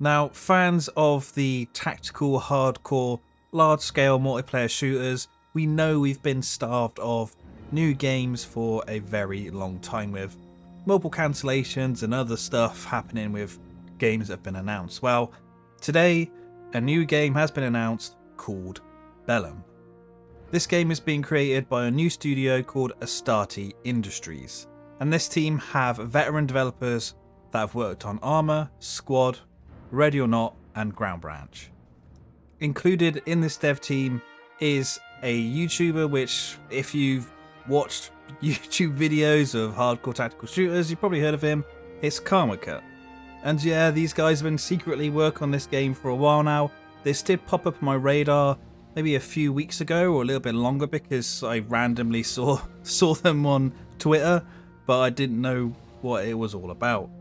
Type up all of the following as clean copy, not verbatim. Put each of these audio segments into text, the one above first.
Now, fans of the tactical, hardcore, large-scale multiplayer shooters, we know we've been starved of new games for a very long time, with multiple cancellations and other stuff happening with games that have been announced. Well, today a new game has been announced called Bellum. This game is being created by a new studio called Astarte Industries, and this team have veteran developers that have worked on ARMA, Squad, Ready or Not, and Ground Branch. Included in this dev team is a YouTuber, which if you've watched YouTube videos of hardcore tactical shooters, you've probably heard of him. It's Karmacut. And yeah, these guys have been secretly working on this game for a while now. This did pop up on my radar maybe a few weeks ago or a little bit longer because I randomly saw them on Twitter, but I didn't know what it was all about.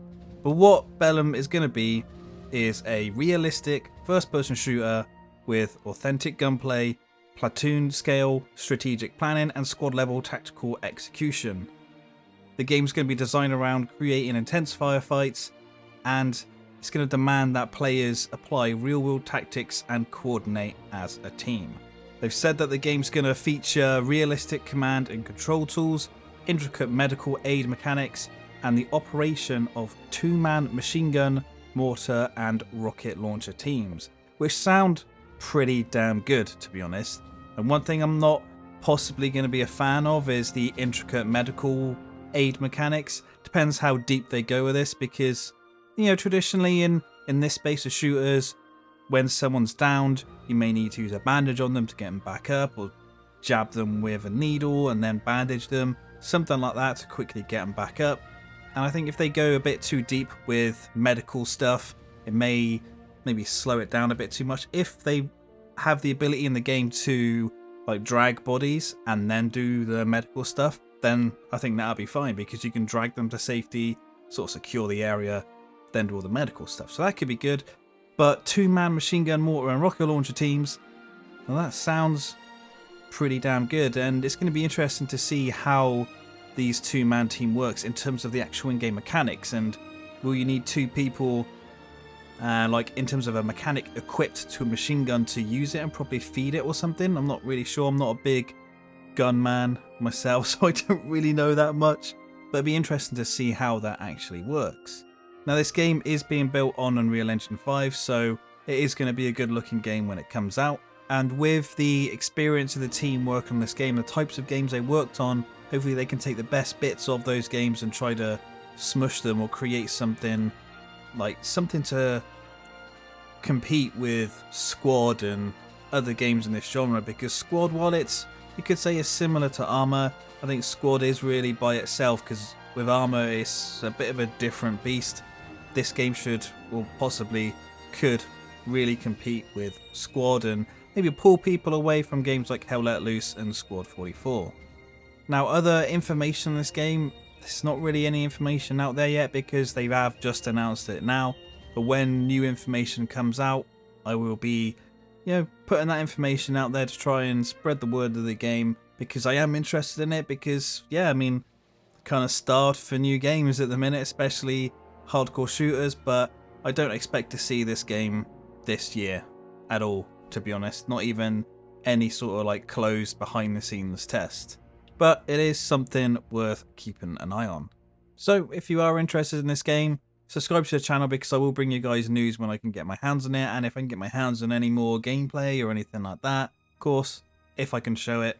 But what Bellum is going to be is a realistic first-person shooter with authentic gunplay, platoon scale, strategic planning, and squad-level tactical execution. The game's going to be designed around creating intense firefights, and it's going to demand that players apply real-world tactics and coordinate as a team. They've said that the game's going to feature realistic command and control tools, intricate medical aid mechanics, and the operation of two-man machine gun, mortar, and rocket launcher teams, which sound pretty damn good, to be honest. And one thing I'm not possibly going to be a fan of is the intricate medical aid mechanics. Depends how deep they go with this, because traditionally in this space of shooters, when someone's downed, you may need to use a bandage on them to get them back up, or jab them with a needle and then bandage them, something like that to quickly get them back up. And I think if they go a bit too deep with medical stuff, it may maybe slow it down a bit too much. If they have the ability in the game to drag bodies and then do the medical stuff, then I think that'll be fine, because you can drag them to safety, sort of secure the area, then do all the medical stuff. So that could be good. But two-man machine gun, mortar, and rocket launcher teams, well, that sounds pretty damn good. And it's going to be interesting to see how these two-man team works in terms of the actual in-game mechanics. And will you need two people, in terms of a mechanic equipped to a machine gun to use it and probably feed it or something? I'm not really sure. I'm not a big gun man myself, so I don't really know that much. But it'd be interesting to see how that actually works. Now, this game is being built on Unreal Engine 5, so it is going to be a good looking game when it comes out. And with the experience of the team working on this game, the types of games they worked on, hopefully they can take the best bits of those games and try to smush them or create something to compete with Squad and other games in this genre. Because Squad, while you could say is similar to ARMA, I think Squad is really by itself, because with ARMA it's a bit of a different beast. This game could really compete with Squad and maybe pull people away from games like Hell Let Loose and Squad 44. Now, other information in this game, there's not really any information out there yet because they have just announced it now. But when new information comes out, I will be, putting that information out there to try and spread the word of the game, because I am interested in it. Because, kind of starved for new games at the minute, especially hardcore shooters. But I don't expect to see this game this year at all, to be honest. Not even any sort of closed behind the scenes test. But it is something worth keeping an eye on. So if you are interested in this game, subscribe to the channel, because I will bring you guys news when I can get my hands on it. And if I can get my hands on any more gameplay or anything like that, of course, if I can show it,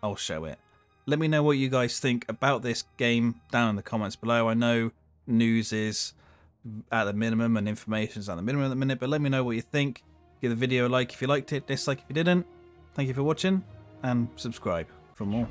I'll show it. Let me know what you guys think about this game down in the comments below. I know news is at the minimum and information is at the minimum at the minute, but let me know what you think. Give the video a like if you liked it, dislike if you didn't. Thank you for watching, and subscribe for more.